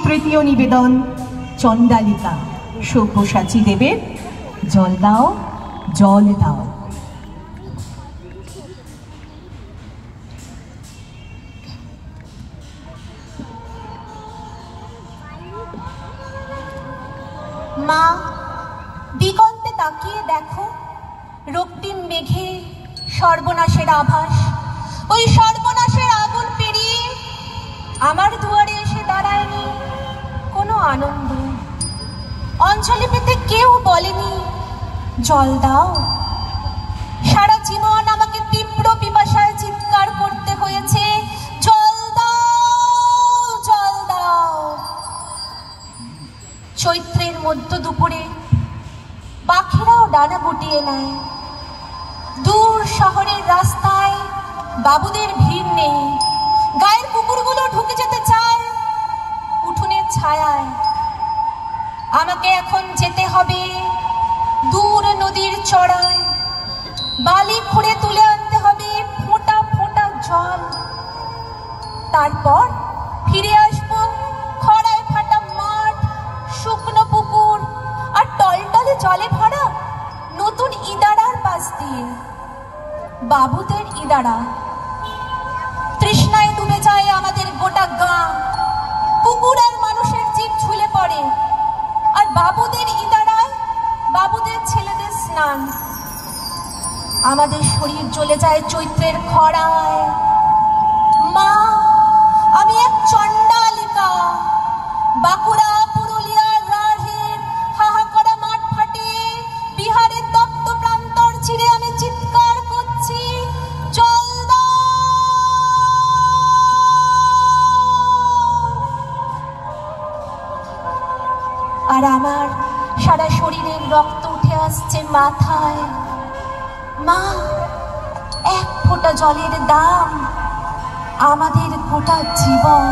তৃতীয় নিবেদন চণ্ডালিকা সব্যসাচী দেবের জল দাও জল দাও। মা, দিগন্তে তাকিয়ে দেখো, রক্তিম মেঘে সর্বনাশের আভাস। ওই সর্বনাশের আগুন পেরিয়ে আমার দুয়ারে এসে দাঁড়ায়নি কোনো আনন্দ। অঞ্জলি পেতে কেউ বলেনি জল দাও। সারা জীবন আমাকে তীব্র পিপাসায় চিৎকার করতে হয়েছে জল দাও জল দাও। চৈত্রের মধ্য দুপুরে পাখিরাও ডানা গুটিয়ে নেয়। দূর শহরের রাস্তায় বাবুদের ভিড় নেই। গায়ের কুকুরগুলো ঢুকে যেতে চায় উঠোনের ছায়ায়। আমাকে এখন যেতে হবে দূর নদীর চড়ায়। বালি খুঁড়ে তুলে আনতে হবে ফোঁটা ফোঁটা জল। তারপর ফিরে আসবো খরায় ফাটা মাঠ, শুকনো পুকুর আর টলটলে জলে ভরা নতুন ইদারার পাশ দিয়ে। বাবুদের ইদারা। তৃষ্ণায় ডুবে যায় আমাদের গোটা গাঁ। কুকুর আর মানুষের জীব ঝুলে পড়ে। আর বাবুদের ইদারায় বাবুদের ছেলেদের স্নান। আমাদের শরীর জ্বলে যায় চৈত্রের খরায়। মা, আমি এক চণ্ডালিকা। বাঁকুড়া, পুরুলিয়া, রাঢ়ের হাহাকড়া মাঠ ফাটিয়ে বিহারের তপ্ত প্রান্তর চিরে আমি চিৎকার করছি জল দাও। আর আমার সারা শরীরের রক্ত উঠে আসছে মাথায়। মা, এক ফোঁটা জলের দাম আমাদের গোটা জীবন।